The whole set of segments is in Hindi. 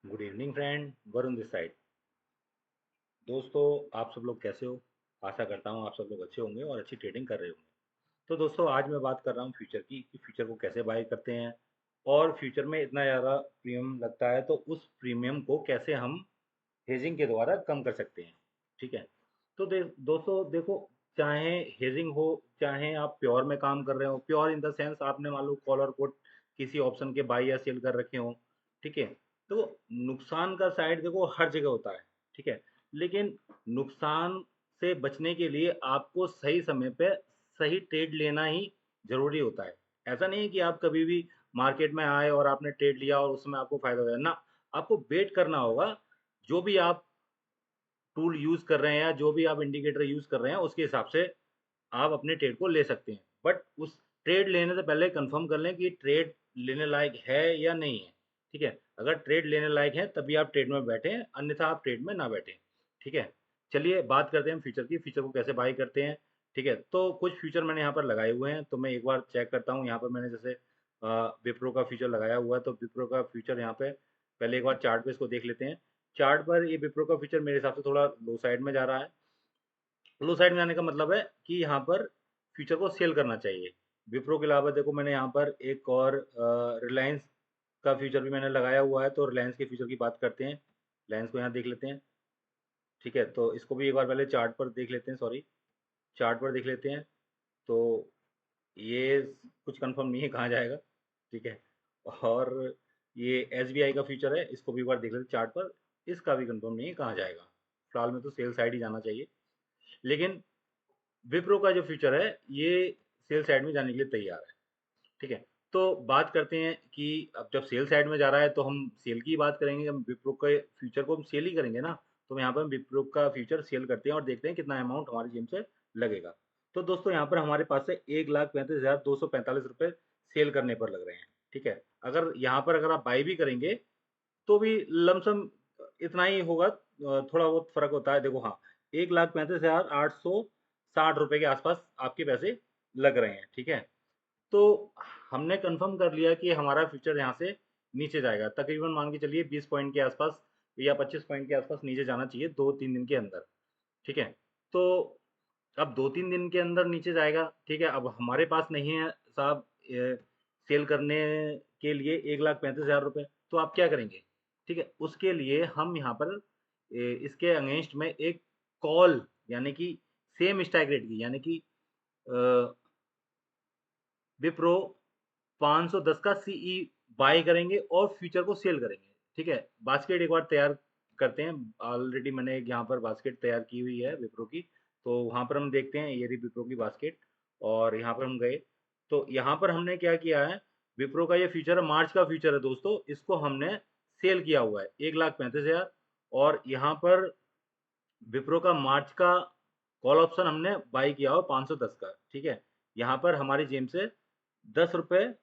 Good evening friend, Varun this side. दोस्तों, आप सब लोग कैसे हो? आशा करता हूँ आप सब लोग अच्छे होंगे और अच्छी ट्रेडिंग कर रहे होंगे। तो दोस्तों, आज मैं बात कर रहा हूँ फ्यूचर की कि फ्यूचर को कैसे बाय करते हैं और फ्यूचर में इतना ज़्यादा प्रीमियम लगता है तो उस प्रीमियम को कैसे हम हेजिंग के द्वारा कम कर सकते हैं। ठीक है। तो दोस्तों देखो, चाहे हेजिंग हो, चाहे आप प्योर में काम कर रहे हो, प्योर इन द सेंस आपने मान लो कॉल और पुट किसी ऑप्शन के बाई या सेल कर रखे हो। ठीक है। तो नुकसान का साइड देखो हर जगह होता है। ठीक है। लेकिन नुकसान से बचने के लिए आपको सही समय पे सही ट्रेड लेना ही जरूरी होता है। ऐसा नहीं है कि आप कभी भी मार्केट में आए और आपने ट्रेड लिया और उसमें आपको फायदा हो जाए ना। आपको वेट करना होगा। जो भी आप टूल यूज कर रहे हैं या जो भी आप इंडिकेटर यूज कर रहे हैं उसके हिसाब से आप अपने ट्रेड को ले सकते हैं। बट उस ट्रेड लेने से पहले कंफर्म कर लें कि ट्रेड लेने लायक है या नहीं है। ठीक है। अगर ट्रेड लेने लायक है तभी आप ट्रेड में बैठें, अन्यथा आप ट्रेड में ना बैठें। ठीक है। चलिए बात करते हैं फ्यूचर की, फ्यूचर को कैसे बाई करते हैं। ठीक है। तो कुछ फ्यूचर मैंने यहाँ पर लगाए हुए हैं, तो मैं एक बार चेक करता हूँ। यहाँ पर मैंने जैसे विप्रो का फ्यूचर लगाया हुआ है, तो विप्रो का फ्यूचर यहाँ पे पहले एक बार चार्ट पे इसको देख लेते हैं। चार्ट पर ये विप्रो का फ्यूचर मेरे हिसाब से थोड़ा लो साइड में जा रहा है। लो साइड में जाने का मतलब है कि यहाँ पर फ्यूचर को सेल करना चाहिए। विप्रो के अलावा देखो मैंने यहाँ पर एक और रिलायंस का फ्यूचर भी मैंने लगाया हुआ है, तो रिलायंस के फ्यूचर की बात करते हैं। रिलायंस को यहाँ देख लेते हैं। ठीक है। तो इसको भी एक बार पहले चार्ट पर देख लेते हैं, सॉरी, चार्ट पर देख लेते हैं। तो ये कुछ कंफर्म नहीं है कहाँ जाएगा। ठीक है। और ये एसबीआई का फ्यूचर है, इसको भी एक बार देख लेते हैं चार्ट पर। इसका भी कंफर्म नहीं है कहाँ जाएगा। फिलहाल में तो सेल साइड ही जाना चाहिए। लेकिन विप्रो का जो फ्यूचर है ये सेल साइड में जाने के लिए तैयार है। ठीक है। तो बात करते हैं कि अब जब सेल साइड में जा रहा है तो हम सेल की बात करेंगे। हम विप्रो के फ्यूचर को हम सेल ही करेंगे ना। तो यहाँ पर हम विप्रो का फ्यूचर सेल करते हैं और देखते हैं कितना अमाउंट हमारी जेब से लगेगा। तो दोस्तों यहाँ पर हमारे पास से 1,35,245 रुपये सेल करने पर लग रहे हैं। ठीक है। अगर यहाँ पर अगर आप बाई भी करेंगे तो भी लमसम इतना ही होगा, थोड़ा बहुत फर्क होता है। देखो हाँ, 1,35,860 रुपये के आसपास आपके पैसे लग रहे हैं। ठीक है। तो हमने कंफर्म कर लिया कि हमारा फ्यूचर यहाँ से नीचे जाएगा, तकरीबन मान के चलिए 20 पॉइंट के आसपास या 25 पॉइंट के आसपास नीचे जाना चाहिए 2-3 दिन के अंदर। ठीक है। तो अब 2-3 दिन के अंदर नीचे जाएगा। ठीक है। अब हमारे पास नहीं है साहब सेल करने के लिए 1,35,000 रुपये, तो आप क्या करेंगे? ठीक है। उसके लिए हम यहाँ पर इसके अगेंस्ट में एक कॉल, यानी कि सेम स्ट्राइक रेट की, यानी कि विप्रो 510 का सीई बाय करेंगे और फ्यूचर को सेल करेंगे। ठीक है। बास्केट एक बार तैयार करते हैं। ऑलरेडी मैंने एक यहाँ पर बास्केट तैयार की हुई है विप्रो की। तो वहाँ पर हम देखते हैं, ये रही विप्रो की बास्केट। और यहाँ पर हम गए, तो यहाँ पर हमने क्या किया है, विप्रो का ये फ्यूचर है, मार्च का फ्यूचर है दोस्तों, इसको हमने सेल किया हुआ है 1,35,000। और यहाँ पर विप्रो का मार्च का कॉल ऑप्शन हमने बाई किया हो 510 का। ठीक है। यहाँ पर हमारी जेब से 10 रुपये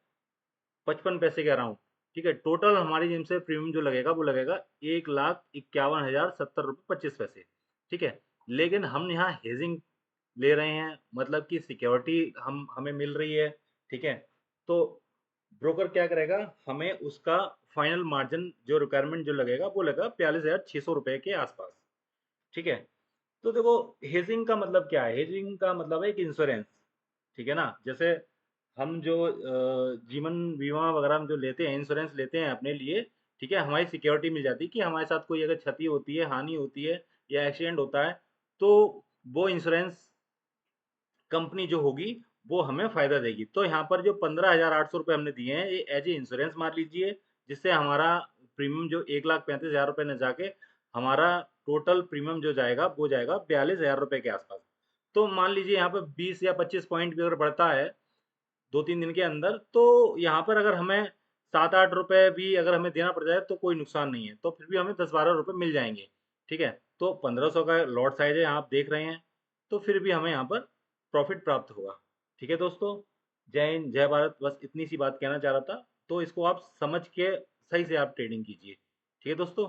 55 पैसे के अराउंड। ठीक है। टोटल हमारी जेब से प्रीमियम जो लगेगा वो लगेगा 1,51,070 रुपये 25 पैसे। ठीक है। लेकिन हम यहाँ हेजिंग ले रहे हैं, मतलब कि सिक्योरिटी हम हमें मिल रही है। ठीक है। तो ब्रोकर क्या करेगा, हमें उसका फाइनल मार्जिन जो रिक्वायरमेंट जो लगेगा वो लगेगा 42,600 रुपये के आसपास। ठीक है। तो देखो, हेजिंग का मतलब क्या है? हेजिंग का मतलब है एक इंश्योरेंस। ठीक है ना। जैसे हम जो जीवन बीमा वगैरह हम जो लेते हैं, इंश्योरेंस लेते हैं अपने लिए। ठीक है। हमारी सिक्योरिटी मिल जाती है कि हमारे साथ कोई अगर क्षति होती है, हानि होती है या एक्सीडेंट होता है, तो वो इंश्योरेंस कंपनी जो होगी वो हमें फायदा देगी। तो यहाँ पर जो 15,800 रुपये हमने दिए हैं, ये एज ए इंश्योरेंस मान लीजिए, जिससे हमारा प्रीमियम जो 1,35,000 रुपये ने जाके हमारा टोटल प्रीमियम जो जाएगा वो जाएगा 42,000 रुपये के आसपास। तो मान लीजिए यहाँ पर 20 या 25 पॉइंट भी अगर बढ़ता है 2-3 दिन के अंदर, तो यहाँ पर अगर हमें 7-8 रुपये भी अगर हमें देना पड़ जाए तो कोई नुकसान नहीं है, तो फिर भी हमें 10-12 रुपये मिल जाएंगे। ठीक है। तो 1,500 का लॉट साइज है, आप देख रहे हैं। तो फिर भी हमें यहाँ पर प्रॉफिट प्राप्त होगा। ठीक है दोस्तों, जय हिंद जय भारत, बस इतनी सी बात कहना चाह रहा था। तो इसको आप समझ के सही से आप ट्रेडिंग कीजिए। ठीक है दोस्तों।